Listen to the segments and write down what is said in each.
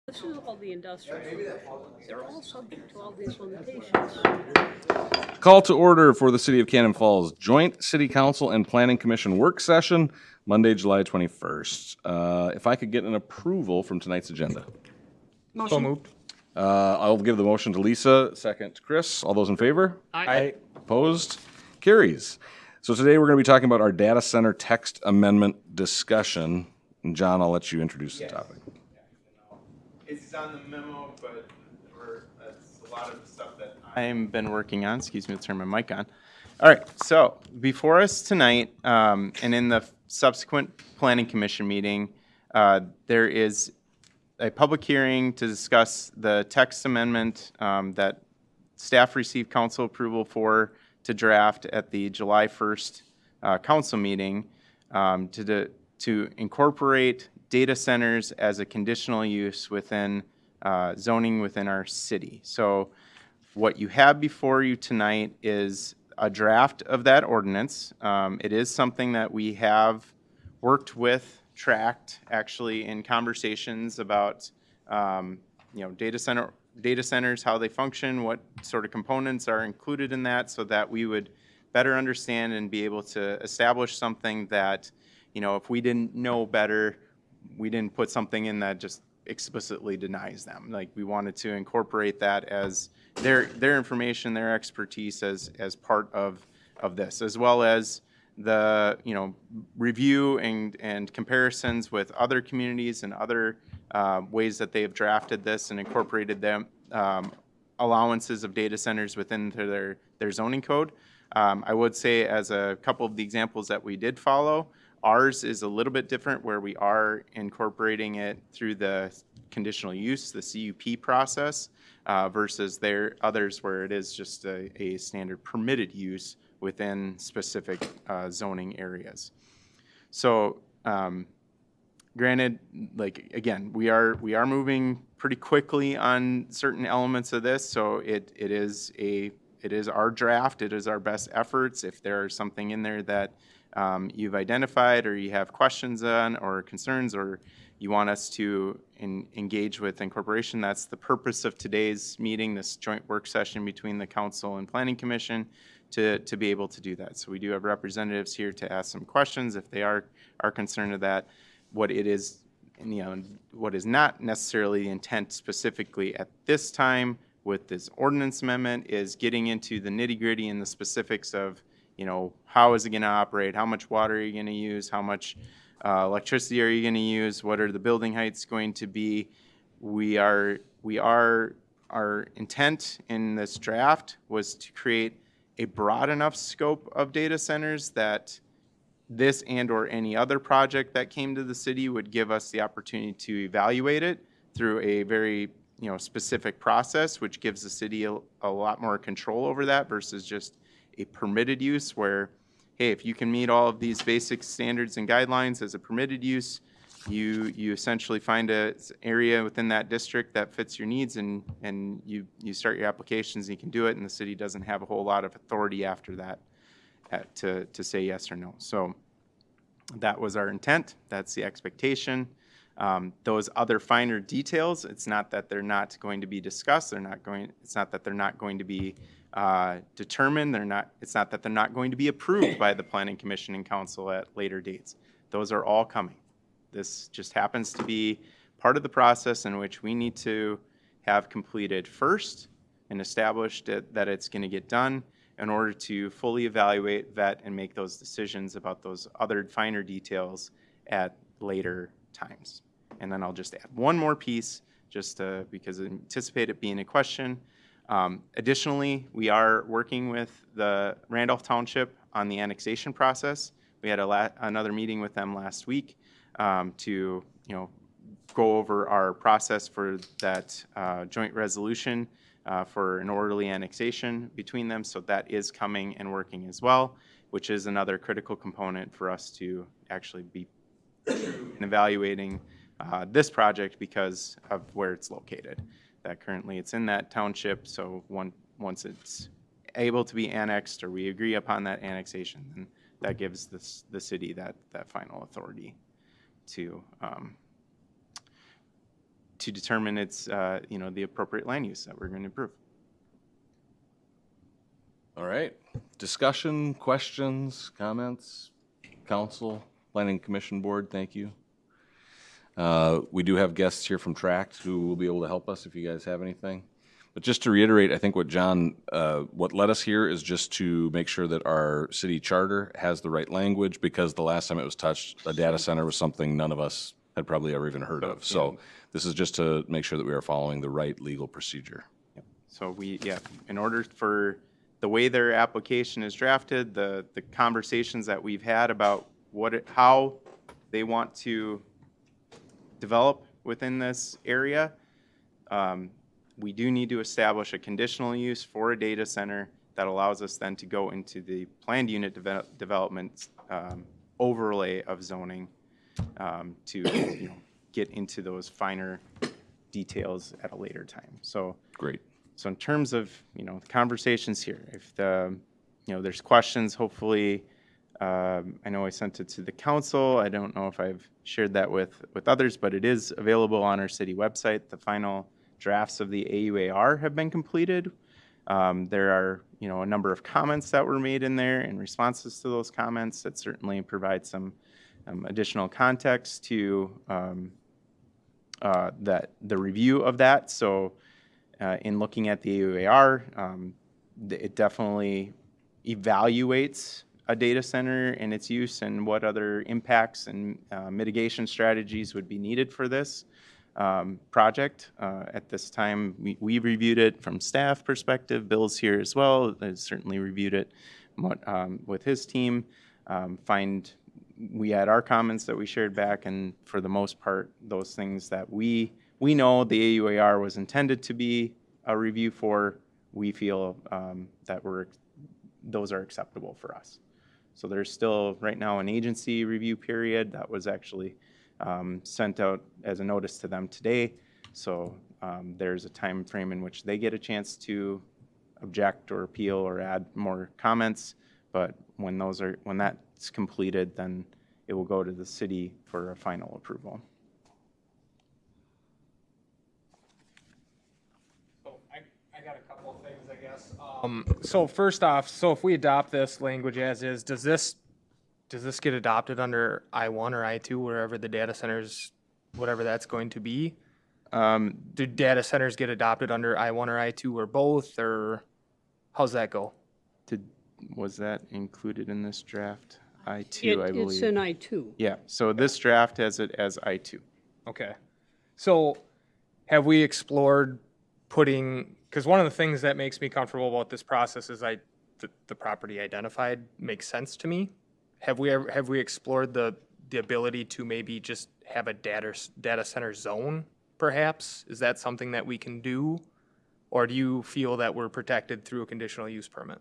This is all the industrial. They're all subject to all these limitations. Call to order for the City of Cannon Falls Joint City Council and Planning Commission Work Session, Monday, July 21st. If I could get an approval from tonight's agenda. So moved. I'll give the motion to Lisa, second to Chris. All those in favor? Aye. Opposed? Carries. So today we're going to be talking about our data center text amendment discussion. And John, I'll let you introduce the topic. It's on the memo, but it's a lot of the stuff that I've been working on. Excuse me, let's turn my mic on. All right, so before us tonight, and in the subsequent Planning Commission meeting, there is a public hearing to discuss the text amendment that staff received council approval for to draft at the July 1st council meeting to incorporate data centers as a conditional use within zoning within our city. So what you have before you tonight is a draft of that ordinance. It is something that we have worked with, tracked actually in conversations about data centers, how they function, what sort of components are included in that, so that we would better understand and be able to establish something that, if we didn't know better, we didn't put something in that just explicitly denies them. Like, we wanted to incorporate that as their information, their expertise as part of this, as well as the review and comparisons with other communities and other ways that they've drafted this and incorporated them allowances of data centers within their zoning code. I would say, as a couple of the examples that we did follow, ours is a little bit different, where we are incorporating it through the conditional use, the CUP process, versus their others where it is just a standard permitted use within specific zoning areas. So, granted, like, again, we are moving pretty quickly on certain elements of this. So it is our draft. It is our best efforts. If there is something in there that you've identified, or you have questions on, or concerns, or you want us to engage with incorporation, that's the purpose of today's meeting, this joint work session between the council and planning commission, to be able to do that. So we do have representatives here to ask some questions if they are concerned with that. What it is, what is not necessarily the intent specifically at this time with this ordinance amendment, is getting into the nitty-gritty and the specifics of, how is it going to operate? How much water are you going to use? How much electricity are you going to use? What are the building heights going to be? Our intent in this draft was to create a broad enough scope of data centers that this and/or any other project that came to the city would give us the opportunity to evaluate it through a very specific process, which gives the city a lot more control over that versus just a permitted use where, hey, if you can meet all of these basic standards and guidelines as a permitted use, you essentially find an area within that district that fits your needs, and you start your applications and you can do it, and the city doesn't have a whole lot of authority after that to say yes or no. So that was our intent. That's the expectation. Those other finer details, it's not that they're not going to be discussed. It's not that they're not going to be determined. It's not that they're not going to be approved by the Planning Commission and Council at later dates. Those are all coming. This just happens to be part of the process in which we need to have completed first and established that it's going to get done in order to fully evaluate, vet, and make those decisions about those other finer details at later times. And then I'll just add one more piece, just because I anticipate it being a question. Additionally, we are working with the Randolph Township on the annexation process. We had another meeting with them last week to go over our process for that joint resolution for an orderly annexation between them. So that is coming and working as well, which is another critical component for us to actually be evaluating this project because of where it's located. That currently it's in that township, so once it's able to be annexed, or we agree upon that annexation, then that gives the city that final authority to to determine its, the appropriate land use that we're going to approve. All right. Discussion, questions, comments? Council, Planning Commission Board, thank you. We do have guests here from Tract who will be able to help us if you guys have anything. But just to reiterate, I think what John, what led us here is just to make sure that our city charter has the right language, because the last time it was touched, a data center was something none of us had probably ever even heard of. So this is just to make sure that we are following the right legal procedure. So in order for the way their application is drafted, the conversations that we've had about how they want to develop within this area, we do need to establish a conditional use for a data center that allows us then to go into the planned unit development overlay of zoning to get into those finer details at a later time. So Great. So in terms of the conversations here, if there's questions, hopefully, I know I sent it to the council. I don't know if I've shared that with others, but it is available on our city website. The final drafts of the AUAR have been completed. There are a number of comments that were made in there in responses to those comments that certainly provide some additional context to the review of that. So in looking at the AUAR, it definitely evaluates a data center and its use and what other impacts and mitigation strategies would be needed for this project. At this time, we reviewed it from staff perspective. Bill's here as well. Has certainly reviewed it with his team. We had our comments that we shared back, and for the most part, those things that we know the AUAR was intended to be a review for, we feel that those are acceptable for us. So there's still right now an agency review period that was actually sent out as a notice to them today. So there's a time frame in which they get a chance to object or appeal or add more comments. But when that's completed, then it will go to the city for a final approval. I got a couple of things, I guess. So first off, if we adopt this language as is, does this get adopted under I-1 or I-2, wherever the data centers, whatever that's going to be? Do data centers get adopted under I-1 or I-2 or both, or how's that go? Was that included in this draft? I-2, I believe. It's an I-2. Yeah, so this draft has it as I-2. Okay. So have we explored putting, because one of the things that makes me comfortable about this process is the property identified makes sense to me. Have we explored the ability to maybe just have a data center zone, perhaps? Is that something that we can do? Or do you feel that we're protected through a conditional use permit?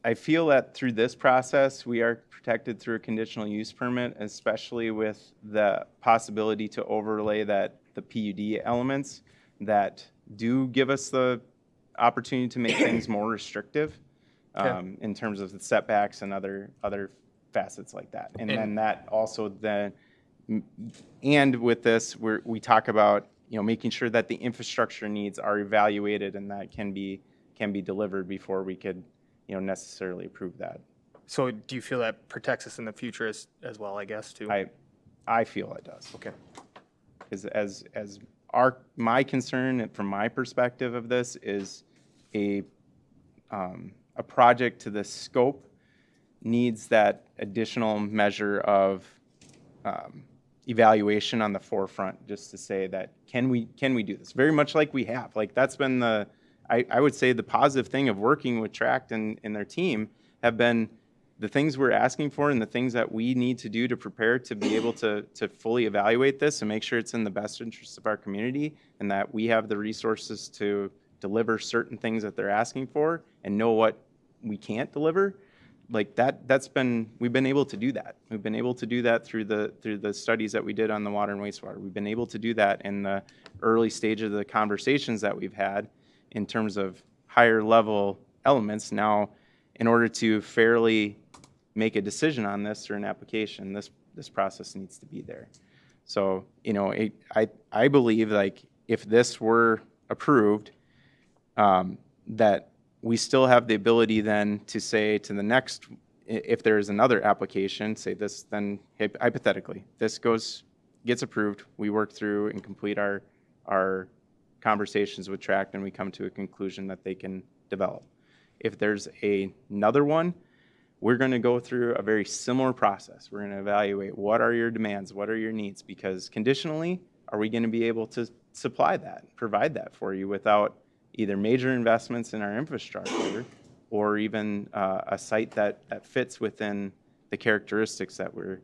I feel that through this process, we are protected through a conditional use permit, especially with the possibility to overlay the PUD elements that do give us the opportunity to make things more restrictive in terms of the setbacks and other facets like that. And then that also and with this, we talk about making sure that the infrastructure needs are evaluated and that can be delivered before we could necessarily approve that. So do you feel that protects us in the future as well, I guess, too? I feel it does. Okay. Because as my concern from my perspective of this is a project to this scope needs that additional measure of evaluation on the forefront, just to say that can we do this? Very much like we have. Like that's been I would say the positive thing of working with Tract and their team have been the things we're asking for and the things that we need to do to prepare to be able to fully evaluate this and make sure it's in the best interest of our community and that we have the resources to deliver certain things that they're asking for and know what we can't deliver. Like we've been able to do that. We've been able to do that through the studies that we did on the water and wastewater. We've been able to do that in the early stage of the conversations that we've had in terms of higher level elements. Now, in order to fairly make a decision on this or an application, this process needs to be there. So, you know, I believe like if this were approved, that we still have the ability then to say to the next, if there is another application, say this, then hypothetically, this gets approved, we work through and complete our conversations with Tract, and we come to a conclusion that they can develop. If there's another one, we're going to go through a very similar process. We're going to evaluate what are your demands, what are your needs, because conditionally, are we going to be able to supply that, provide that for you without either major investments in our infrastructure or even a site that fits within the characteristics that we're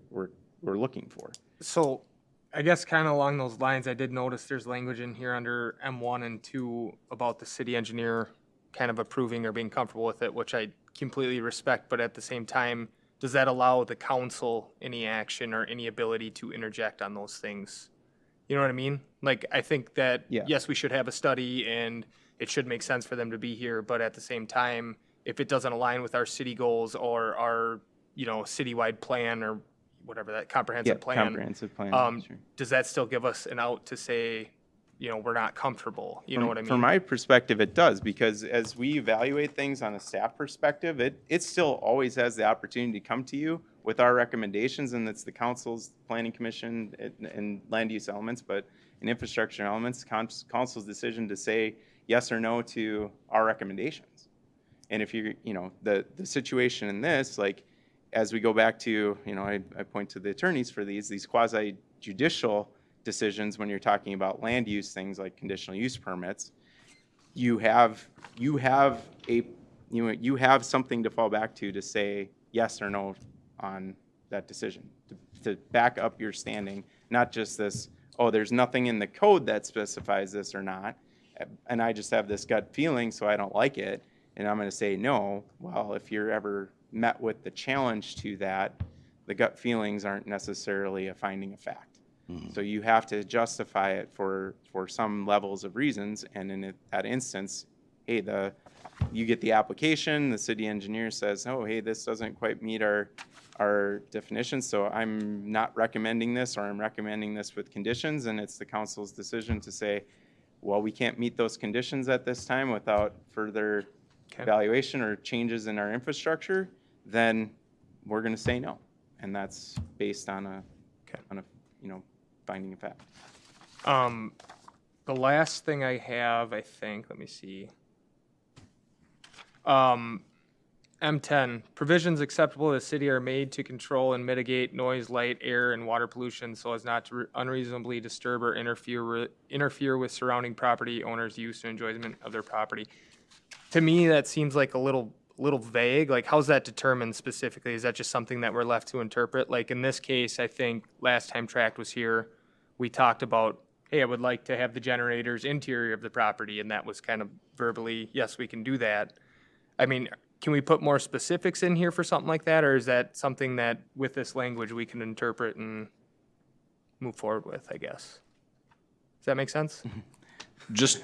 looking for. So I guess kind of along those lines, I did notice there's language in here under M1 and 2 about the city engineer kind of approving or being comfortable with it, which I completely respect, but at the same time, does that allow the council any action or any ability to interject on those things? You know what I mean? Like, I think that, yes, we should have a study and it should make sense for them to be here, but at the same time, if it doesn't align with our city goals or our, you know, citywide plan or whatever, that comprehensive plan, Sure. does that still give us an out to say, you know, we're not comfortable? You know what I mean? From my perspective, it does, because as we evaluate things on a staff perspective, it still always has the opportunity to come to you with our recommendations, and it's the council's, planning commission, and land use elements, but in infrastructure elements, council's decision to say yes or no to our recommendations. And if you know, the situation in this, like, as we go back to, you know, I point to the attorneys for these quasi-judicial decisions when you're talking about land use things like conditional use permits, you have something to fall back to say yes or no on that decision, to back up your standing, not just this, oh, there's nothing in the code that specifies this or not, and I just have this gut feeling, so I don't like it, and I'm going to say no. Well, if you're ever met with the challenge to that, the gut feelings aren't necessarily a finding of fact. So you have to justify it for some levels of reasons, and in that instance, hey, you get the application, the city engineer says, oh, hey, this doesn't quite meet our definitions, so I'm not recommending this, or I'm recommending this with conditions, and it's the council's decision to say, well, we can't meet those conditions at this time without further evaluation or changes in our infrastructure, then we're going to say no, and that's based on a you know, finding of fact. The last thing I have, I think, let me see. M10, provisions acceptable to the city are made to control and mitigate noise, light, air, and water pollution so as not to unreasonably disturb or interfere with surrounding property owners' use and enjoyment of their property. To me, that seems like a little vague. Like, how's that determined specifically? Is that just something that we're left to interpret? Like, in this case, I think last time Tract was here, we talked about, hey, I would like to have the generators interior of the property, and that was kind of verbally, yes, we can do that. I mean, can we put more specifics in here for something like that, or is that something that with this language we can interpret and move forward with, I guess? Does that make sense? Just,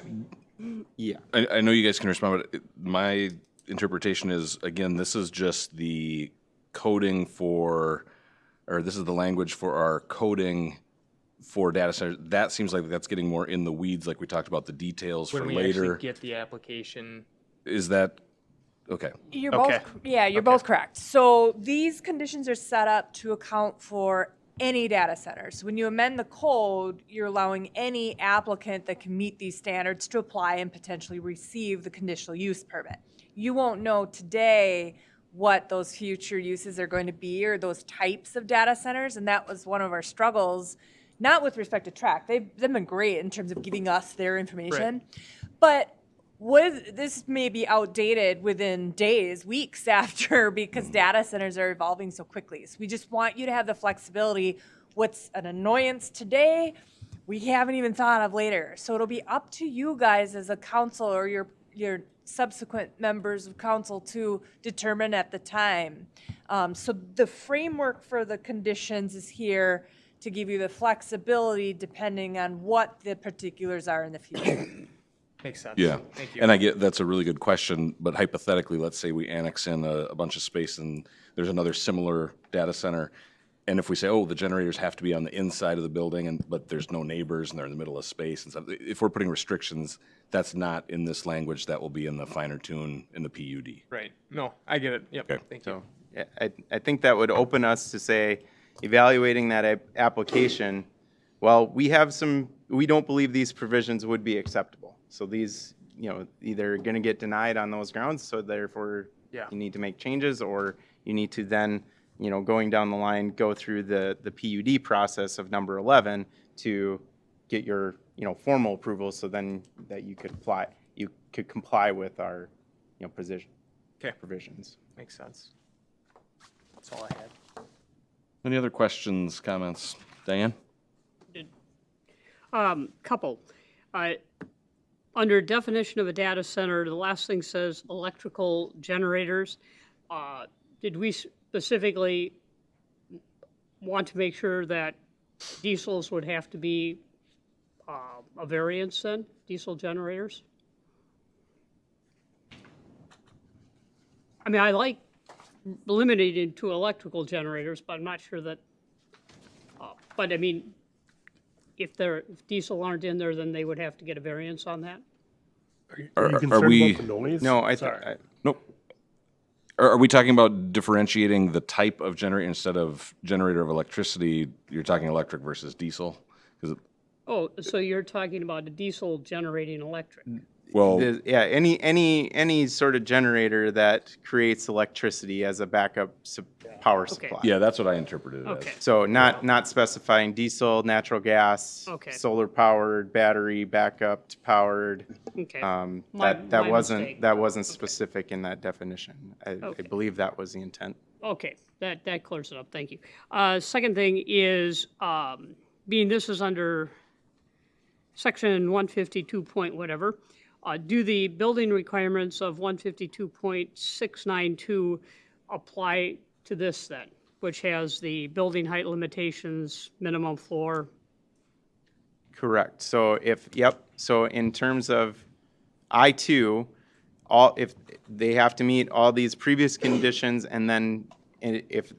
yeah, I know you guys can respond, but my interpretation is, again, this is just the coding for, or this is the language for our coding for data centers. That seems like that's getting more in the weeds, like we talked about the details for later. When we actually get the application. Is that, okay. You're both correct. So these conditions are set up to account for any data center. So when you amend the code, you're allowing any applicant that can meet these standards to apply and potentially receive the conditional use permit. You won't know today what those future uses are going to be or those types of data centers, and that was one of our struggles, not with respect to Tract. They've been great in terms of giving us their information, but this may be outdated within days, weeks after, because data centers are evolving so quickly. So we just want you to have the flexibility. What's an annoyance today, we haven't even thought of later. So it'll be up to you guys as a council or your subsequent members of council to determine at the time. So the framework for the conditions is here to give you the flexibility depending on what the particulars are in the future. Makes sense. Yeah. Thank you. And I get, that's a really good question, but hypothetically, let's say we annex in a bunch of space and there's another similar data center. And if we say, oh, the generators have to be on the inside of the building, but there's no neighbors and they're in the middle of space and stuff, if we're putting restrictions, that's not in this language, that will be in the finer tune in the PUD. Right. No, I get it. Yep. Okay. Thank you. So yeah, I think that would open us to say, evaluating that application, well, we don't believe these provisions would be acceptable. So these, either going to get denied on those grounds, so therefore Yeah. you need to make changes, or you need to then, going down the line, go through the PUD process of number 11 to get your, formal approval, so then that you could comply with our, provisions. Makes sense. That's all I had. Any other questions, comments? Diane? Couple. Under definition of a data center, the last thing says electrical generators. Did we specifically want to make sure that diesels would have to be a variance then, diesel generators? I mean, I like limiting it to electrical generators, but I'm not sure that, but I mean, if diesel aren't in there, then they would have to get a variance on that? Are you concerned we- about the noise? No, Nope. Are we talking about differentiating the type of generator instead of generator of electricity? You're talking electric versus diesel? 'Cause Oh, so you're talking about a diesel generating electric? well, any sort of generator that creates electricity as a backup power supply. yeah, that's what I interpreted it Okay. as. So not specifying diesel, natural gas, Okay. solar powered, battery backup powered. Okay. That My wasn't mistake. specific in that definition. I Okay. believe that was the intent. Okay, that clears it up, thank you. Second thing is, being this is under section 152 point whatever, do the building requirements of 152.692 apply to this then, which has the building height limitations, minimum floor? Correct. So so in terms of I-2, if they have to meet all these previous conditions, and then if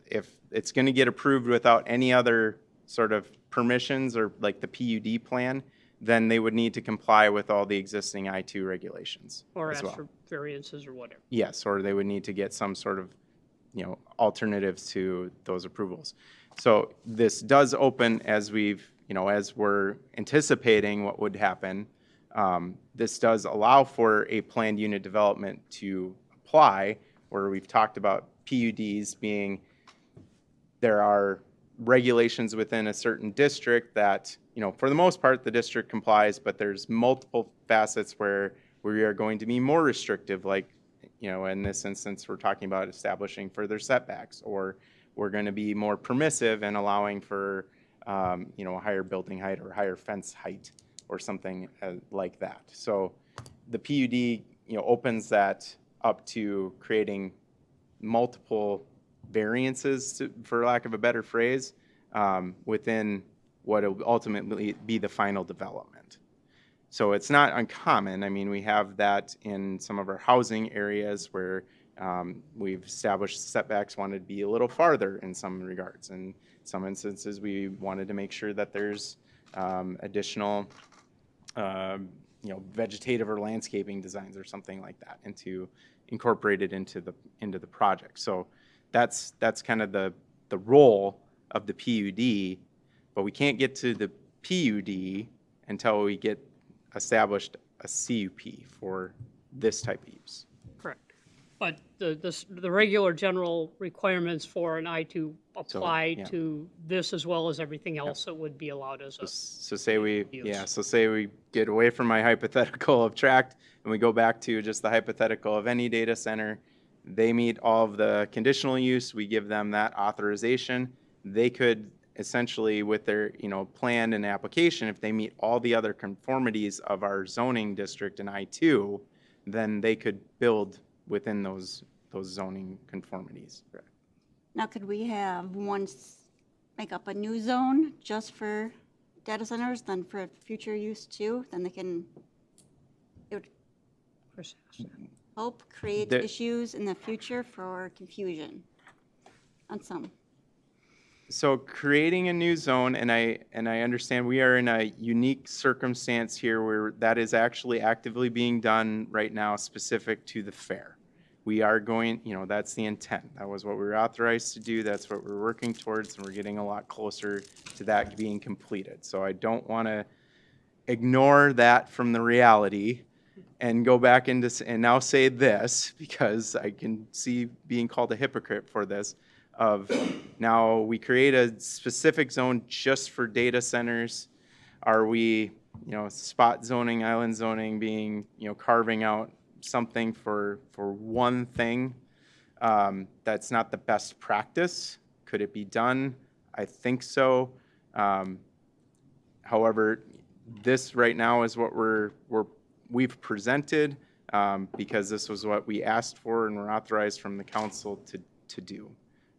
it's going to get approved without any other sort of permissions or like the PUD plan, then they would need to comply with all the existing I-2 regulations Or as ask well. for variances or whatever? Yes, or they would need to get some sort of, alternatives to those approvals. So this does open, as we're anticipating what would happen, this does allow for a planned unit development to apply, where we've talked about PUDs being, there are regulations within a certain district that, for the most part, the district complies, but there's multiple facets where we are going to be more restrictive, like, in this instance, we're talking about establishing further setbacks, or we're going to be more permissive and allowing for, a higher building height or higher fence height or something like that. So the PUD, opens that up to creating multiple variances, for lack of a better phrase, within what will ultimately be the final development. So it's not uncommon. I mean, we have that in some of our housing areas where we've established setbacks wanted to be a little farther in some regards. In some instances, we wanted to make sure that there's additional, vegetative or landscaping designs or something like that, and to incorporate it into the project. So that's kind of the role of the PUD, but we can't get to the PUD until we get established a CUP for this type of use. Correct. But the regular general requirements for an I-2 apply yeah. to this as well as everything else that would be allowed as a, So say we Use. get away from my hypothetical of tract, and we go back to just the hypothetical of any data center. They meet all of the conditional use, we give them that authorization. They could essentially, with their, plan and application, if they meet all the other conformities of our zoning district in I-2, then they could build within those zoning conformities. Now, could we have make up a new zone just for data centers, then for future use too? Then it would help create issues in the future for confusion on some. So creating a new zone, and I understand we are in a unique circumstance here where that is actually actively being done right now specific to the fair. We are going, that's the intent. That was what we were authorized to do. That's what we're working towards, and we're getting a lot closer to that being completed. So I don't want to ignore that from the reality and go back into, and now say this, because I can see being called a hypocrite for this, of now we create a specific zone just for data centers. Are we, spot zoning, island zoning being, carving out something for one thing? That's not the best practice. Could it be done? I think so. However, this right now is what we've presented, because this was what we asked for and were authorized from the council to do.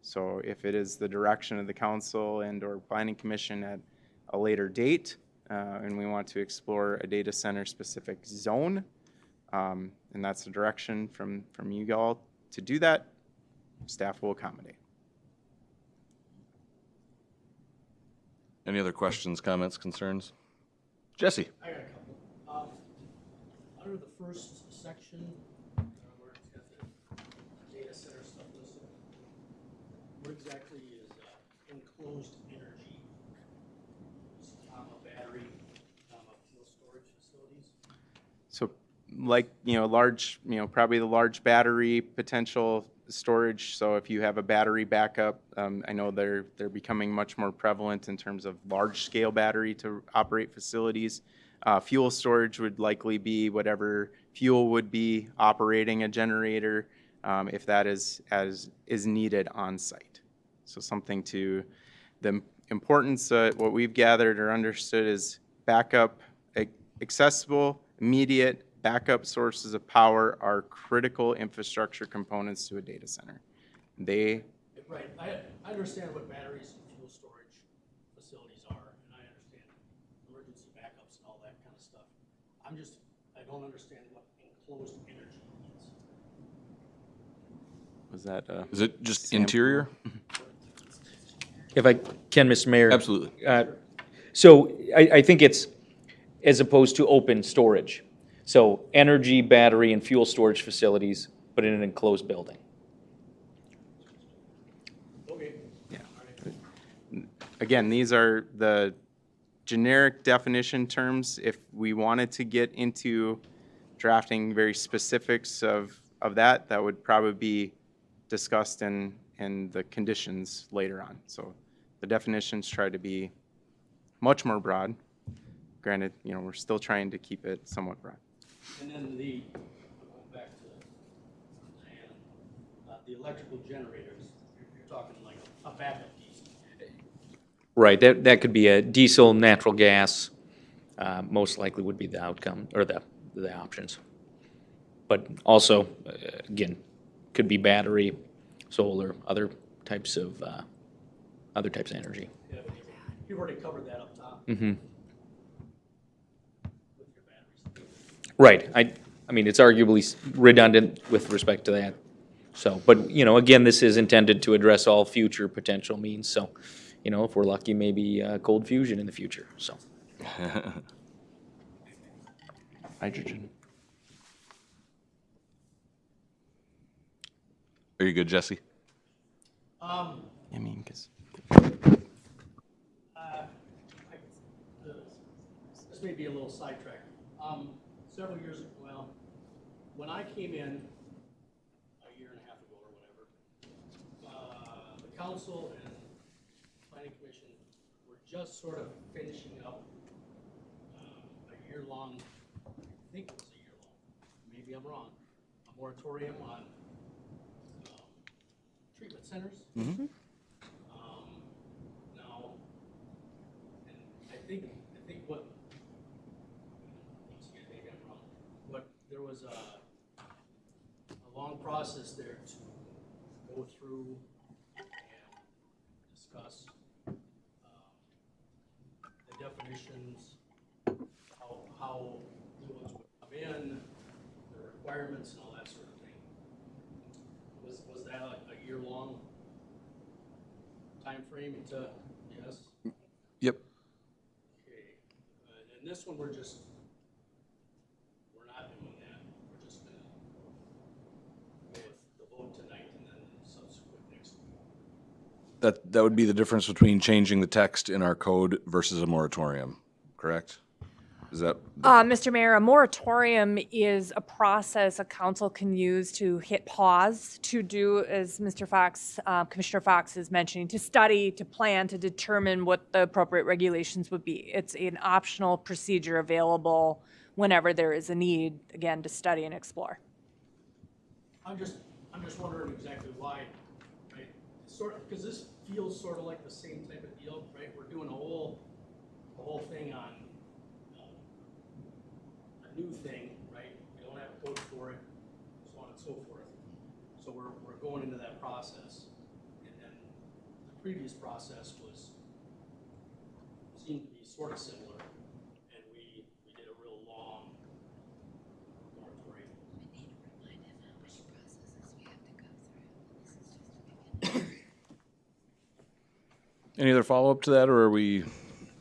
So if it is the direction of the council and or planning commission at a later date, and we want to explore a data center specific zone, and that's the direction from you all to do that, staff will accommodate. Any other questions, comments, concerns? Jesse? I got a couple. Under the first section, where it's got the data center stuff listed, what exactly is enclosed energy? Battery, fuel storage facilities? So like, large, probably the large battery potential storage. So if you have a battery backup, I know they're becoming much more prevalent in terms of large scale battery to operate facilities. Fuel storage would likely be whatever fuel would be operating a generator, if that is needed on site. So something to the importance, what we've gathered or understood is backup, accessible, immediate backup sources of power are critical infrastructure components to a data center. Right. I understand what batteries and fuel storage facilities are, and I understand emergency backups and all that kind of stuff. I don't understand what enclosed energy means. Was that Is it just interior? If I can, Mr. Mayor. Absolutely. So I think it's as opposed to open storage. So energy, battery, and fuel storage facilities, but in an enclosed building. Okay. Again, these are the generic definition terms. If we wanted to get into drafting very specifics of that, that would probably be discussed in the conditions later on. So the definitions try to be much more broad. Granted, we're still trying to keep it somewhat broad. And then going back to Diana, the electrical generators, you're talking like a backup diesel. Right, that could be a diesel, natural gas, most likely would be the outcome, or the options. But also, again, could be battery, solar, other types of energy. Yeah, you've already covered that up top. Mm-hmm. With your batteries. Right, I mean, it's arguably redundant with respect to that. So, but, again, this is intended to address all future potential means, so, if we're lucky, maybe cold fusion in the future, so. Hydrogen. Are you good, Jesse? I mean, because This may be a little sidetracked. Several years ago, well, when I came in a year and a half ago or whatever, the council and planning commission were just sort of finishing up a year-long, I think it was a year-long, maybe I'm wrong, a moratorium on treatment centers. Mm-hmm. Now, and I think what, maybe I'm wrong, but there was a long process there to go through and discuss the definitions, how new ones would come in, the requirements and all that sort of thing. Was that a year-long timeframe to, yes? Yep. Okay. And this one, we're not doing that. We're just gonna go with the vote tonight and then subsequent next week. That would be the difference between changing the text in our code versus a moratorium, correct? Is that, Mr. Mayor, a moratorium is a process a council can use to hit pause, to do, as Mr. Fox, Commissioner Fox is mentioning, to study, to plan, to determine what the appropriate regulations would be. It's an optional procedure available whenever there is a need, again, to study and explore. I'm just wondering exactly why, right? Sort of, because this feels sort of like the same type of deal, right? We're doing a whole thing on a new thing, right? We don't have a code for it, so on and so forth. So we're going into that process, and then the previous process seemed to be sort of similar, and we did a real long moratorium. any other follow-up to that, or are we,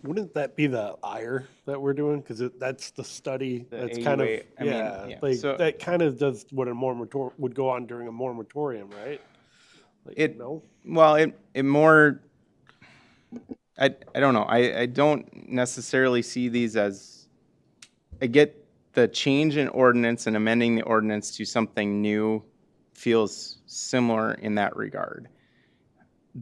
Wouldn't that be the IRE that we're doing? Because that's the study. The That's kind of, AUA, I mean, yeah. like, So- that kind of does what a would go on during a moratorium, right? Like, no? Well, it more, I don't know. I don't necessarily see these as, I get the change in ordinance and amending the ordinance to something new feels similar in that regard.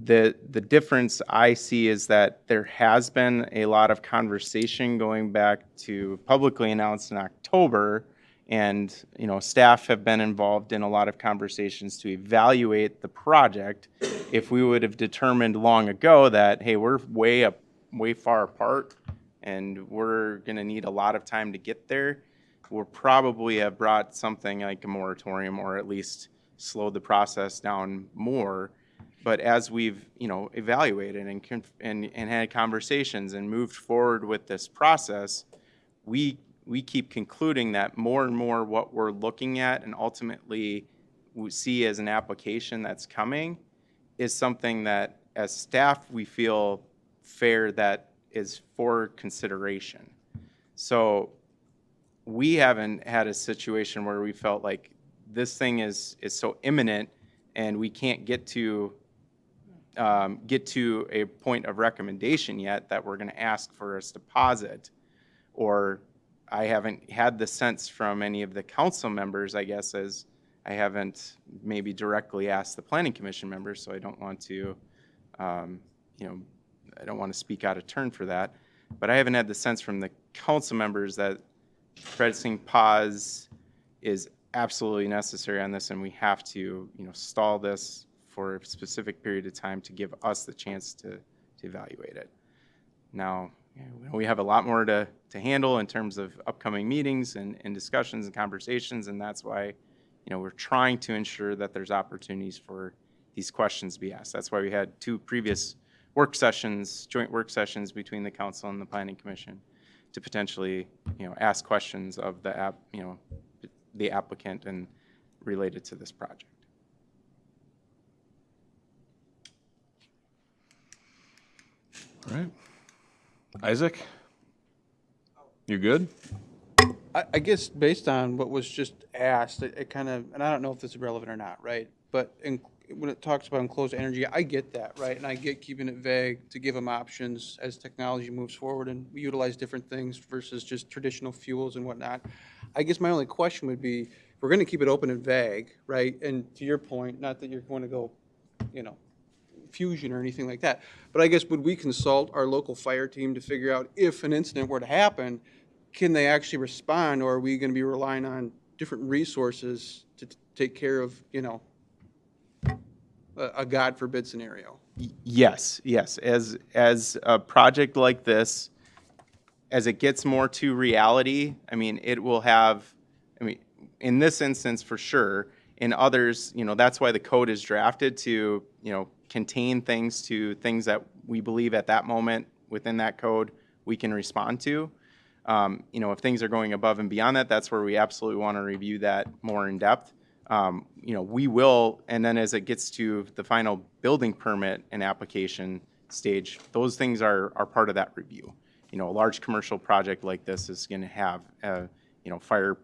The difference I see is that there has been a lot of conversation going back to publicly announced in October, and staff have been involved in a lot of conversations to evaluate the project. If we would have determined long ago that, hey, we're way far apart and we're going to need a lot of time to get there, we'll probably have brought something like a moratorium, or at least slowed the process down more. But as we've, evaluated and had conversations and moved forward with this process, we keep concluding that more and more what we're looking at and ultimately we see as an application that's coming is something that, as staff, we feel fair that is for consideration. So we haven't had a situation where we felt like this thing is so imminent and we can't get to a point of recommendation yet that we're going to ask for a deposit. Or I haven't had the sense from any of the council members, I guess, as I haven't maybe directly asked the planning commission members, so I don't want to, I don't want to speak out of turn for that. But I haven't had the sense from the council members that pressing pause is absolutely necessary on this, and we have to, stall this for a specific period of time to give us the chance to evaluate it. Now, we have a lot more to handle in terms of upcoming meetings and discussions and conversations, and that's why, we're trying to ensure that there's opportunities for these questions to be asked. That's why we had 2 previous work sessions, joint work sessions between the council and the planning commission to potentially, ask questions of the applicant and related to this project. all right? Isaac? You good? I guess based on what was just asked, it kind of, and I don't know if this is relevant or not, right? But when it talks about enclosed energy, I get that, right? And I get keeping it vague to give them options as technology moves forward and we utilize different things versus just traditional fuels and whatnot. I guess my only question would be, if we're going to keep it open and vague, right? And to your point, not that you're going to go, fusion or anything like that, but I guess would we consult our local fire team to figure out if an incident were to happen, can they actually respond, or are we going to be relying on different resources to take care of, a God forbid scenario? Yes. As a project like this, as it gets more to reality, it will have, in this instance for sure, in others, that's why the code is drafted to, contain things that we believe at that moment within that code we can respond to. If things are going above and beyond that, that's where we absolutely want to review that more in depth. we will, and then as it gets to the final building permit and application stage, those things are part of that review. A large commercial project like this is going to have, fire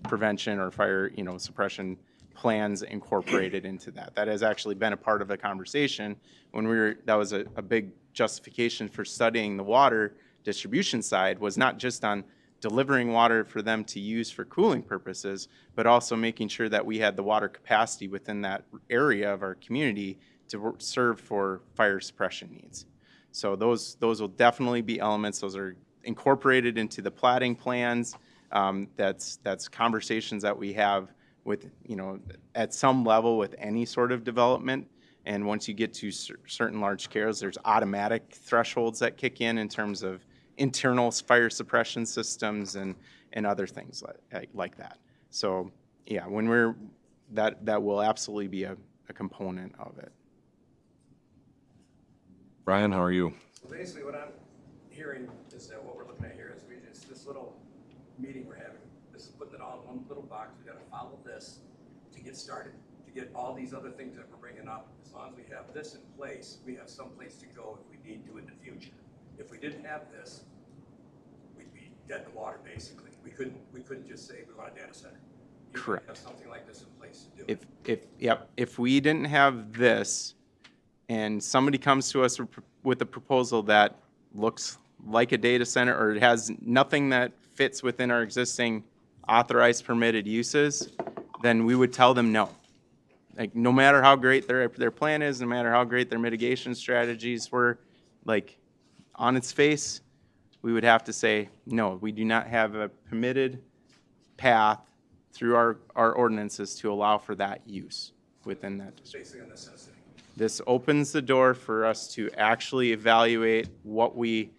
prevention or fire, suppression plans incorporated into that. That has actually been a part of the conversation when that was a big justification for studying the water distribution side, was not just on delivering water for them to use for cooling purposes, but also making sure that we had the water capacity within that area of our community to serve for fire suppression needs. So those will definitely be elements. Those are incorporated into the platting plans. That's conversations that we have with, at some level with any sort of development. And once you get to certain large scales, there's automatic thresholds that kick in terms of internal fire suppression systems and other things like that. So yeah, when that will absolutely be a component of it. Brian, how are you? So basically what I'm hearing is that what we're looking at here is this little meeting we're having. This is putting it all in one little box. We got to follow this to get started, to get all these other things that we're bringing up. As long as we have this in place, we have some place to go if we need to in the future. If we didn't have this, we'd be dead in the water basically. We couldn't just say we want a data center. You Correct. have something like this in place to do it. If we didn't have this, and somebody comes to us with a proposal that looks like a data center or it has nothing that fits within our existing authorized permitted uses, then we would tell them no. Like, no matter how great their plan is, no matter how great their mitigation strategies were, like, on its face, we would have to say, no, we do not have a permitted path through our ordinances to allow for that use within that district. Basically a necessity. This opens the door for us to actually evaluate what we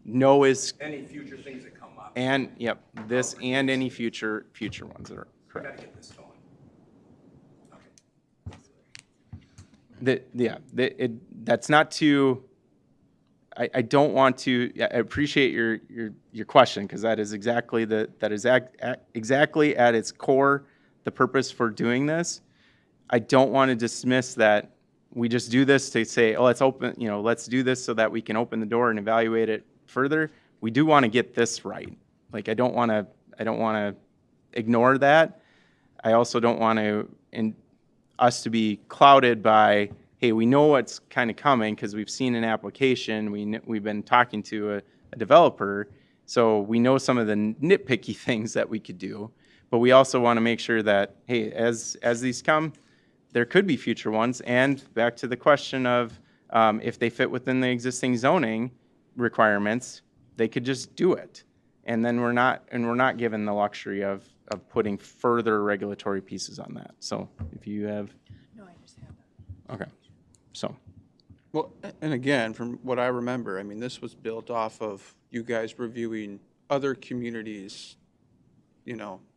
know is, Any future things that come up. and, yep, this and any future ones that are We correct. got to get this going. Okay. That's not to, I don't want to, I appreciate your question, because that is exactly exactly at its core, the purpose for doing this. I don't want to dismiss that we just do this to say, oh, let's do this so that we can open the door and evaluate it further. We do want to get this right. Like, I don't want to ignore that. I also don't want us to be clouded by, hey, we know what's kind of coming because we've seen an application, we've been talking to a developer, so we know some of the nitpicky things that we could do, but we also want to make sure that, hey, as these come, there could be future ones, and back to the question of if they fit within the existing zoning requirements, they could just do it, and then we're not given the luxury of putting further regulatory pieces on that. So if you have, No, I understand that. okay, so. Well, and again, from what I remember, I mean, this was built off of you guys reviewing other communities,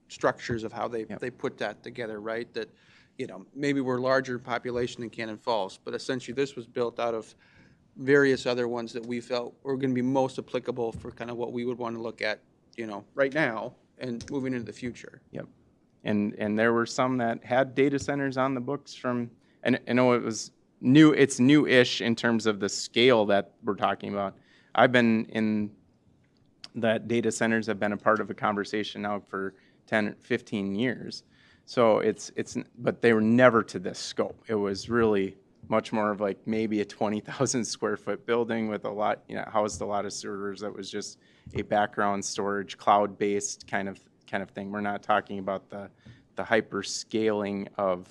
structures of how they put that together, right? That, maybe we're larger population than Cannon Falls, but essentially this was built out of various other ones that we felt were going to be most applicable for kind of what we would want to look at, right now and moving into the future. Yep. And there were some that had data centers on the books from, and I know it was new, it's new-ish in terms of the scale that we're talking about. I've been in that data centers have been a part of a conversation now for 10, 15 years. So but they were never to this scope. It was really much more of like maybe a 20,000 square foot building with a lot, housed a lot of servers that was just a background storage, cloud-based kind of thing. We're not talking about the hyper scaling of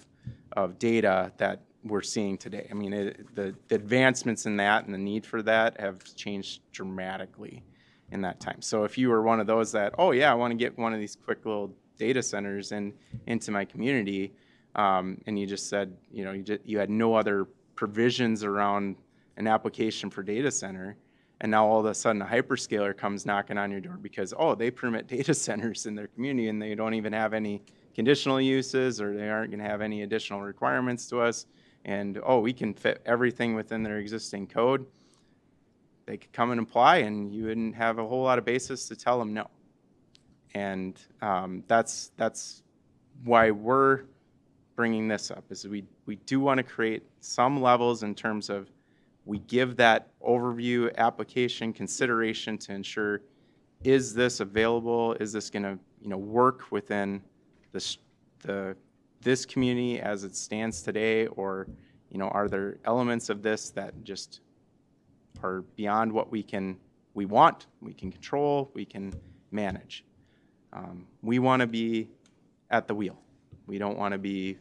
data that we're seeing today. I mean, the advancements in that and the need for that have changed dramatically in that time. So if you were one of those that, oh yeah, I want to get one of these quick little data centers into my community, and you just said, you had no other provisions around an application for data center, and now all of a sudden a hyperscaler comes knocking on your door because, oh, they permit data centers in their community and they don't even have any conditional uses, or they aren't going to have any additional requirements to us, and oh, we can fit everything within their existing code. They could come and apply, and you wouldn't have a whole lot of basis to tell them no. And that's why we're bringing this up is we do want to create some levels in terms of we give that overview application consideration to ensure, is this available? Is this going to work within this community as it stands today, or are there elements of this that just are beyond what we can control, we can manage? We want to be at the wheel. We don't want to be.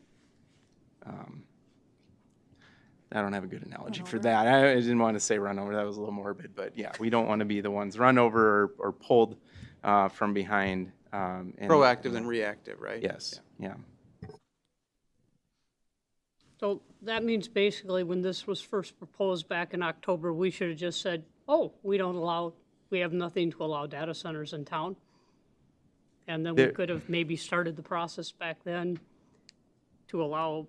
I don't have a good analogy for that. I didn't want to say run over. That was a little morbid, but yeah, we don't want to be the ones run over or pulled from behind. Proactive than reactive, right? Yes. Yeah. So that means basically when this was first proposed back in October, we should have just said, oh, we have nothing to allow data centers in town. And then we could have maybe started the process back then to allow.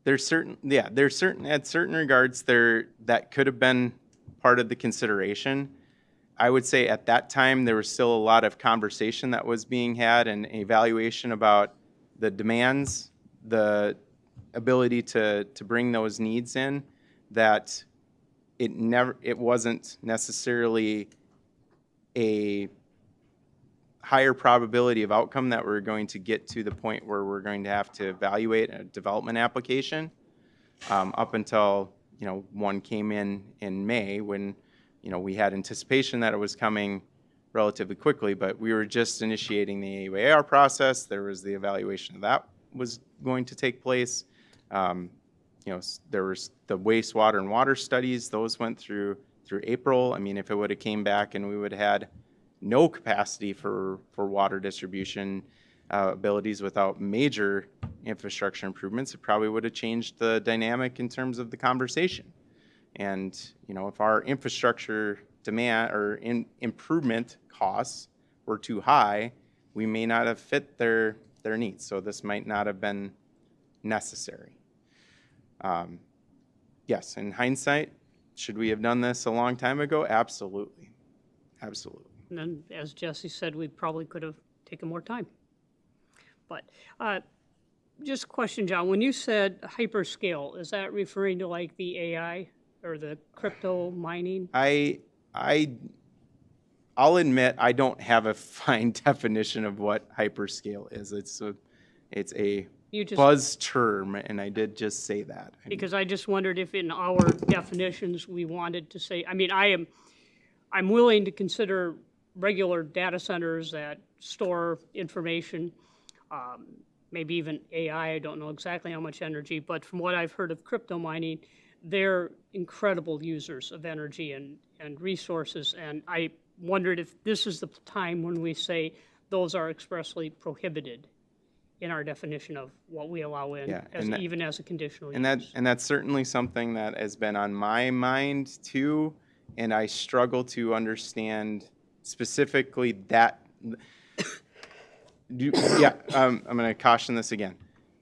At certain regards that could have been part of the consideration. I would say at that time there was still a lot of conversation that was being had and evaluation about the demands, the ability to bring those needs in, that it wasn't necessarily a higher probability of outcome that we're going to get to the point where we're going to have to evaluate a development application, up until one came in May, when we had anticipation that it was coming relatively quickly, but we were just initiating the AUAR process. There was the evaluation of that was going to take place. There was the wastewater and water studies. Those went through April. I mean, if it would have came back and we would have had no capacity for water distribution abilities without major infrastructure improvements, it probably would have changed the dynamic in terms of the conversation. And if our infrastructure demand or improvement costs were too high, we may not have fit their needs. So this might not have been necessary. Yes, in hindsight, should we have done this a long time ago? Absolutely. Absolutely. And then, as Jesse said, we probably could have taken more time. But just a question, John, when you said hyperscale, is that referring to like the AI or the crypto mining? I'll admit I don't have a fine definition of what hyperscale is. It's a buzz term, and I did just say that. Because I just wondered if in our definitions we wanted to say, I mean, I'm willing to consider regular data centers that store information, maybe even AI. I don't know exactly how much energy, but from what I've heard of crypto mining, they're incredible users of energy and resources. And I wondered if this is the time when we say those are expressly prohibited in our definition of what we allow in, even as a conditional use. And that's certainly something that has been on my mind too, and I struggle to understand specifically that. I'm going to caution this again.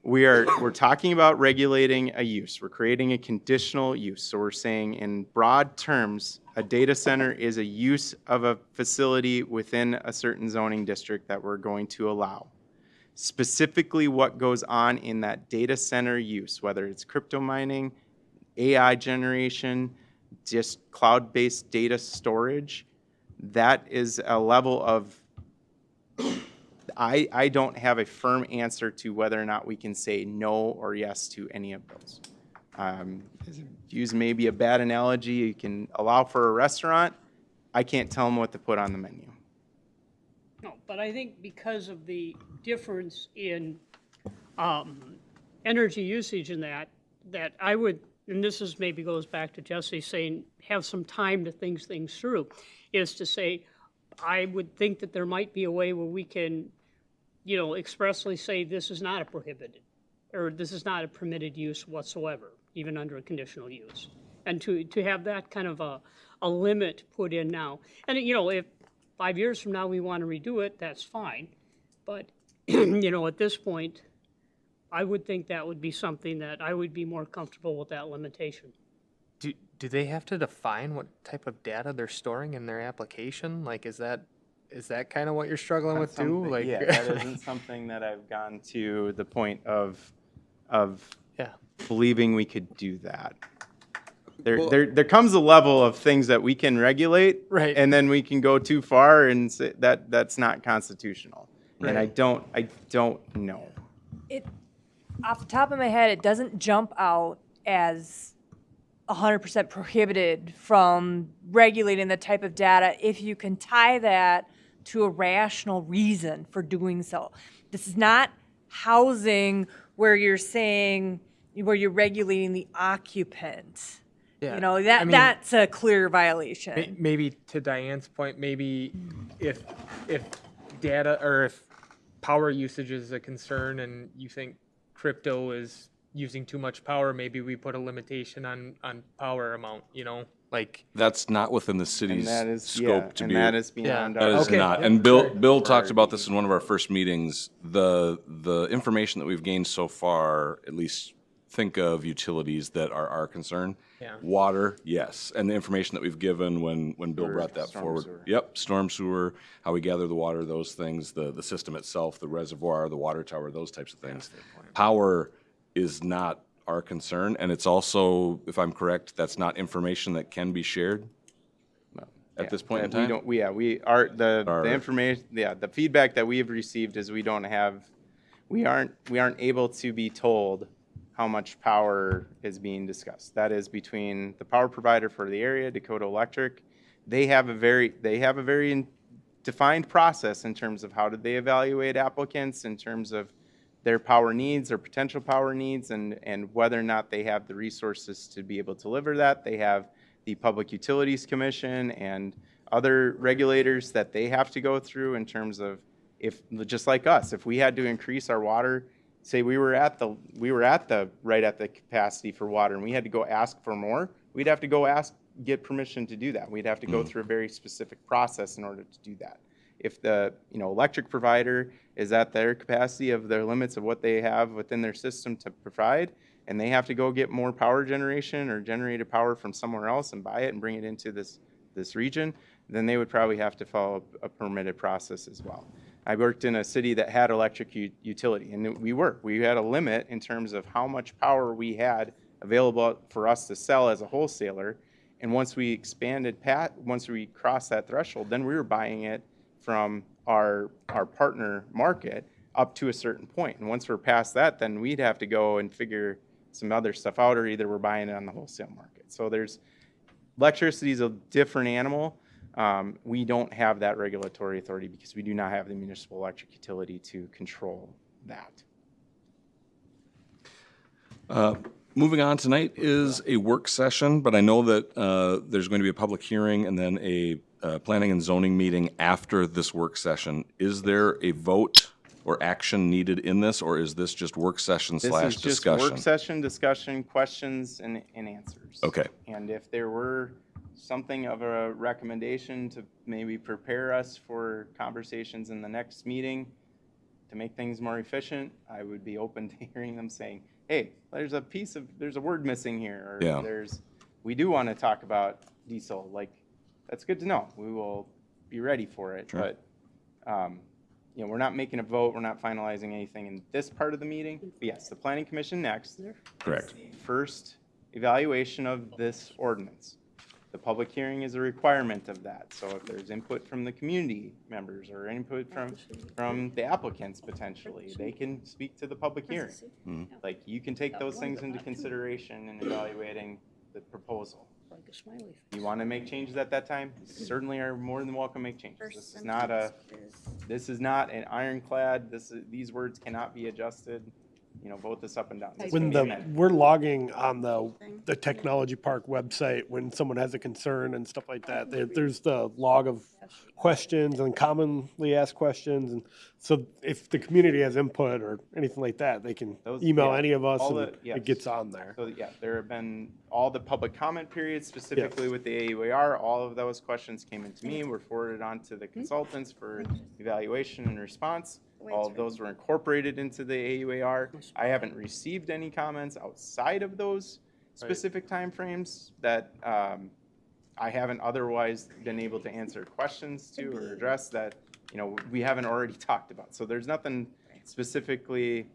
We're talking about regulating a use. We're creating a conditional use. So we're saying in broad terms, a data center is a use of a facility within a certain zoning district that we're going to allow. Specifically what goes on in that data center use, whether it's crypto mining, AI generation, just cloud-based data storage, that is a level of, I don't have a firm answer to whether or not we can say no or yes to any of those. Use maybe a bad analogy, you can allow for a restaurant, I can't tell them what to put on the menu. No, but I think because of the difference in energy usage in that I would, and this is maybe goes back to Jesse saying, have some time to think things through, is to say, I would think that there might be a way where we can, expressly say this is not a prohibited, or this is not a permitted use whatsoever, even under a conditional use. And to have that kind of a limit put in now. And, if 5 years from now we want to redo it, that's fine. But, at this point, I would think that would be something that I would be more comfortable with that limitation. Do they have to define what type of data they're storing in their application? Like, is that kind of what you're struggling with too? Like, yeah, that isn't something that I've gone to the point of of Yeah. believing we could do that. There comes a level of things that we can regulate, Right. and then we can go too far and say that that's not constitutional. And I don't know. It, off the top of my head, it doesn't jump out as 100% prohibited from regulating the type of data if you can tie that to a rational reason for doing so. This is not housing where you're saying, where you're regulating the occupant. Yeah. You know, I mean, that's a clear violation. Maybe to Diane's point, maybe if data or if power usage is a concern and you think crypto is using too much power, maybe we put a limitation on power amount, you know, like. That's not within the And city's that is scope to and be. that is beyond That our. is Okay. not. And Bill talked about this in one of our first meetings. The information that we've gained so far, at least think of utilities that are our concern. Yeah. Water, yes. And the information that we've given when Bill brought that storm forward. sewer. Yep, storm sewer, how we gather the water, those things, the system itself, the reservoir, the water tower, those types of things. Power is not our concern, and it's also, if I'm correct, that's not information that can be shared at this point in time? The information, the feedback that we have received is we aren't able to be told how much power is being discussed. That is between the power provider for the area, Dakota Electric. They have a very defined process in terms of how did they evaluate applicants, in terms of their power needs or potential power needs, and whether or not they have the resources to be able to deliver that. They have the Public Utilities Commission and other regulators that they have to go through in terms of, if, just like us, if we had to increase our water, say we were right at the capacity for water, and we had to go ask for more, we'd have to get permission to do that. We'd have to go through a very specific process in order to do that. If the electric provider is at their capacity of their limits of what they have within their system to provide, and they have to go get more power generation or generated power from somewhere else and buy it and bring it into this region, then they would probably have to follow a permitted process as well. I worked in a city that had electric utility, and we had a limit in terms of how much power we had available for us to sell as a wholesaler. And once we crossed that threshold, then we were buying it from our partner market up to a certain point. And once we're past that, then we'd have to go and figure some other stuff out, or either we're buying it on the wholesale market. So electricity is a different animal. We don't have that regulatory authority because we do not have the municipal electric utility to control that. Moving on, tonight is a work session, but I know that there's going to be a public hearing and then a planning and zoning meeting after this work session. Is there a vote or action needed in this, or is this just work session / discussion? This is just work session, discussion, questions, and answers. Okay. And if there were something of a recommendation to maybe prepare us for conversations in the next meeting to make things more efficient, I would be open to hearing them saying, hey, there's a word missing here, or Yeah. we do want to talk about diesel. Like, that's good to know. We will be ready for it. Sure. But, we're not making a vote. We're not finalizing anything in this part of the meeting. But yes, the Planning Commission next. Correct. The first evaluation of this ordinance. The public hearing is a requirement of that. So if there's input from the community members or input from the applicants potentially, they can speak to the public hearing. Like, you can take those things into consideration in evaluating the proposal. You want to make changes at that time? Certainly are more than welcome to make changes. This is not an ironclad, these words cannot be adjusted, vote this up and down. This can be amended. We're logging on the Technology Park website when someone has a concern and stuff like that. There's the log of questions and commonly asked questions. And so if the community has input or anything like that, they can email any of us and it gets on there. So there have been all the public comment periods, specifically with the AUAR, all of those questions came into me, were forwarded on to the consultants for evaluation and response. All of those were incorporated into the AUAR. I haven't received any comments outside of those specific timeframes that I haven't otherwise been able to answer questions to or address that we haven't already talked about. So there's nothing specifically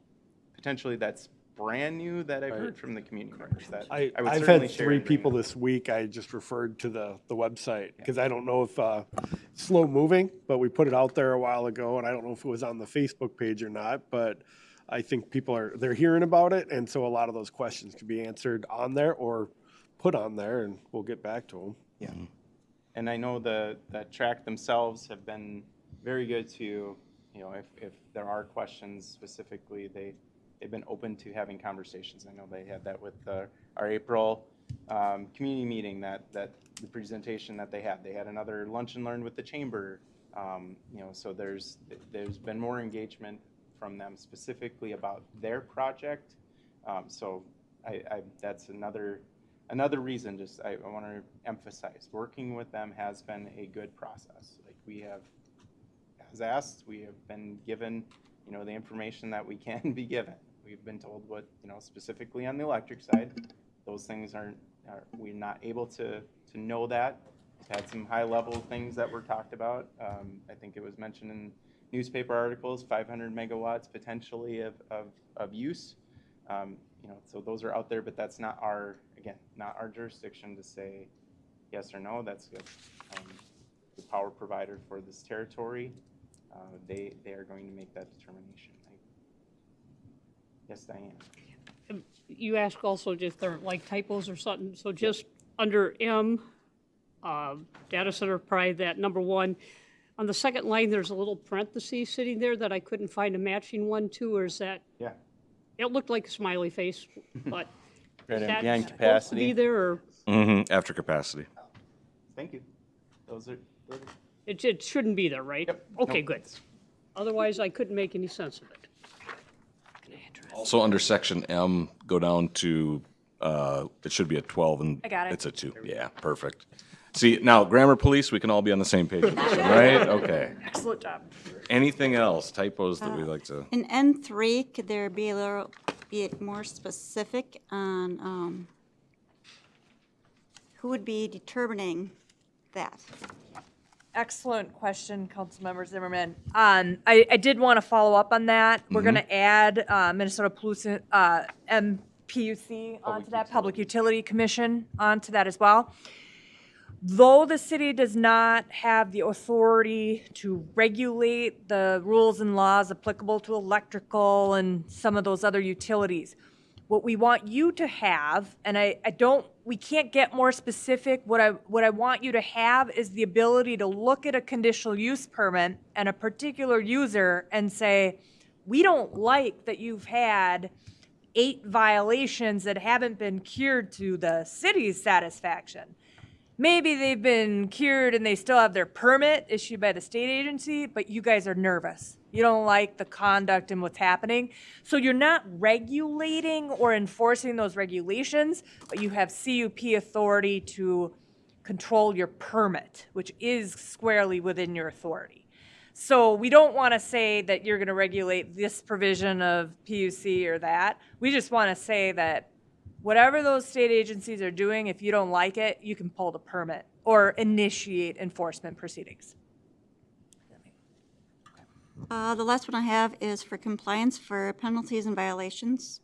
potentially that's brand new that I've heard from the community members that I've would had certainly share 3 and bring people them. this week. I just referred to the website because I don't know if it's slow moving, but we put it out there a while ago, and I don't know if it was on the Facebook page or not. But I think they're hearing about it, and so a lot of those questions can be answered on there or put on there, and we'll get back to them. Yeah. And I know the track themselves have been very good to, you know, if there are questions specifically, they've been open to having conversations. I know they had that with our April community meeting, that the presentation that they had. They had another lunch and learn with the chamber. You know, so there's been more engagement from them specifically about their project. So that's another reason, just I want to emphasize, working with them has been a good process. Like we have, as asked, we have been given, you know, the information that we can be given. We've been told what, you know, specifically on the electric side, those things we're not able to know that. We've had some high level things that were talked about. I think it was mentioned in newspaper articles, 500 megawatts potentially of use. You know, so those are out there, but that's not our jurisdiction to say yes or no. That's the power provider for this territory. They are going to make that determination. Yes, Diane. You asked also if there are like typos or something, so just under M, data center, probably that number 1. On the second line, there's a little parenthesis sitting there that I couldn't find a matching one to, or is that? Yeah. It looked like a smiley face, but Right, is that behind supposed to capacity. be there, or After capacity. Thank you. Those are it shouldn't be there, right? Yep. Okay, Nope. good. Otherwise, I couldn't make any sense of it. Also under section M, go down to, it should be a 12 and I got it. it's a 2. Yeah, perfect. See, now grammar police, we can all be on the same page, with this one, right? Okay. Excellent job. Anything else, typos that we like to? In N3, could there be it more specific on who would be determining that? Excellent question, Councilmember Zimmerman. I did want to follow up on that. We're going to add Minnesota Pollution, MPUC onto that, Public Utility Commission onto that as well. Though the city does not have the authority to regulate the rules and laws applicable to electrical and some of those other utilities, what we want you to have, and we can't get more specific, what I want you to have is the ability to look at a conditional use permit and a particular user and say, we don't like that you've had 8 violations that haven't been cured to the city's satisfaction. Maybe they've been cured and they still have their permit issued by the state agency, but you guys are nervous. You don't like the conduct and what's happening. So you're not regulating or enforcing those regulations, but you have CUP authority to control your permit, which is squarely within your authority. So we don't want to say that you're going to regulate this provision of PUC or that. We just want to say that whatever those state agencies are doing, if you don't like it, you can pull the permit or initiate enforcement proceedings. The last one I have is for compliance for penalties and violations.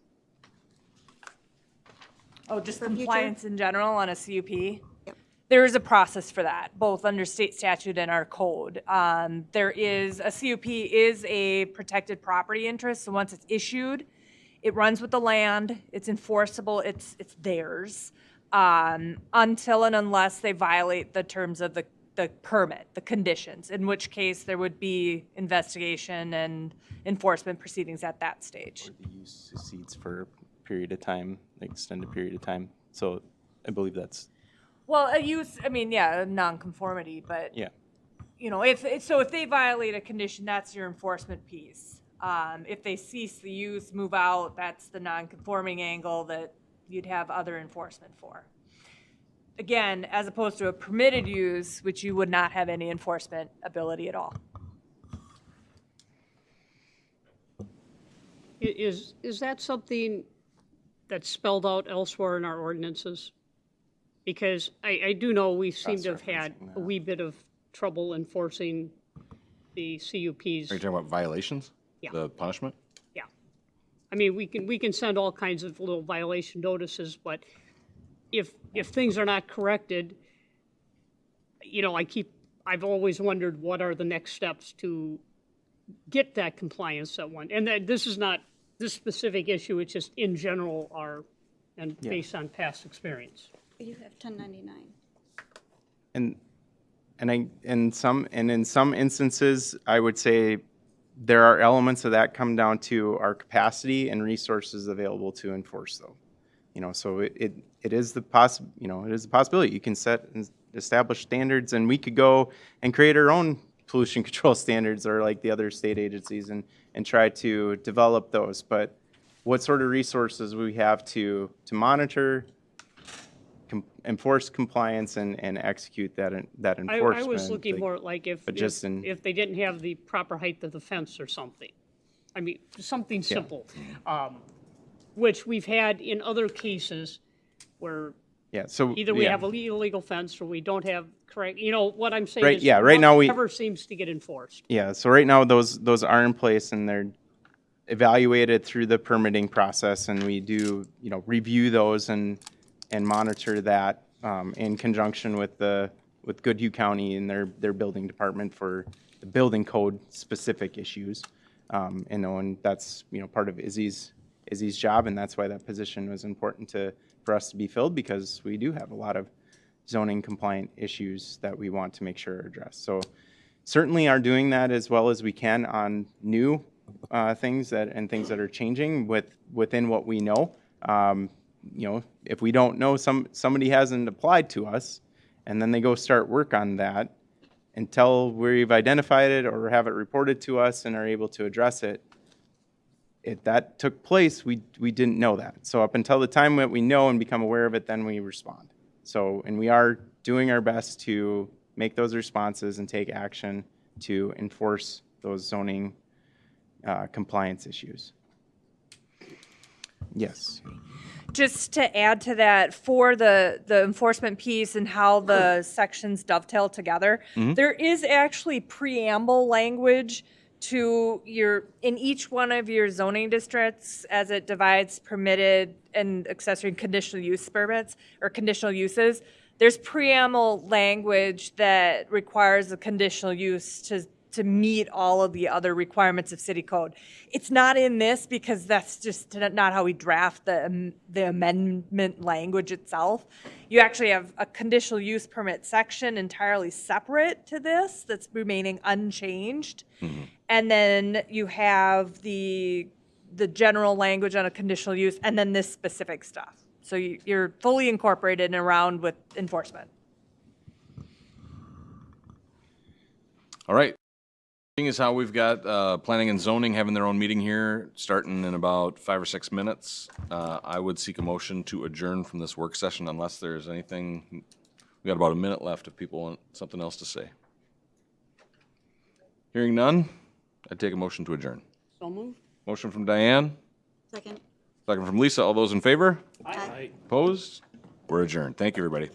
Oh, just For future? compliance in general on a CUP? Yep. There is a process for that, both under state statute and our code. There is, a CUP is a protected property interest, so once it's issued, it runs with the land, it's enforceable, it's theirs, until and unless they violate the terms of the permit, the conditions, in which case there would be investigation and enforcement proceedings at that stage. the use succeeds for a period of time, extended period of time. So I believe that's, Well, a nonconformity, but yeah. you know, if they violate a condition, that's your enforcement piece. If they cease the use, move out, that's the nonconforming angle that you'd have other enforcement for. Again, as opposed to a permitted use, which you would not have any enforcement ability at all. Is that something that's spelled out elsewhere in our ordinances? Because I do know we seem to have had a wee bit of trouble enforcing the CUPs. Are you talking about violations? Yeah. The punishment? Yeah. I mean, we can send all kinds of little violation notices, but if things are not corrected, you know, I've always wondered what are the next steps to get that compliance at one. And that this is not this specific issue, it's just in general and based on past experience. You have 1099. In some instances, I would say there are elements of that come down to our capacity and resources available to enforce though. You know, so it is the possibility. You can set and establish standards, and we could go and create our own pollution control standards or like the other state agencies and try to develop those. But what sort of resources we have to monitor, enforce compliance and execute that enforcement. I was looking more like if they didn't have the proper height of the fence or something. I mean, something simple, which we've had in other cases where either we have a illegal fence or we don't have correct, you know, what I'm saying is right now never seems to get enforced. Yeah, so right now those are in place and they're evaluated through the permitting process, and we do, you know, review those and monitor that in conjunction with Goodhue County and their building department for the building code specific issues. And that's, you know, part of Izzy's job, and that's why that position was important for us to be filled, because we do have a lot of zoning compliant issues that we want to make sure are addressed. So certainly are doing that as well as we can on new things that are changing within what we know. You know, if we don't know, somebody hasn't applied to us, and then they go start work on that until we've identified it or have it reported to us and are able to address it. If that took place, we didn't know that. So up until the time that we know and become aware of it, then we respond. So, and we are doing our best to make those responses and take action to enforce those zoning compliance issues. Yes. Just to add to that, for the enforcement piece and how the sections dovetail together, there is actually preamble language to in each one of your zoning districts as it divides permitted and accessory and conditional use permits or conditional uses. There's preamble language that requires the conditional use to meet all of the other requirements of city code. It's not in this because that's just not how we draft the amendment language itself. You actually have a conditional use permit section entirely separate to this that's remaining unchanged. And then you have the general language on a conditional use and then this specific stuff. So you're fully incorporated and around with enforcement. All right. Is how we've got planning and zoning having their own meeting here starting in about 5 or 6 minutes. I would seek a motion to adjourn from this work session unless there's anything. We got about a minute left if people want something else to say. Hearing none, I'd take a motion to adjourn. So moved. Motion from Diane, Second. second from Lisa. All those in favor? Aye. Opposed? We're adjourned. Thank you, everybody.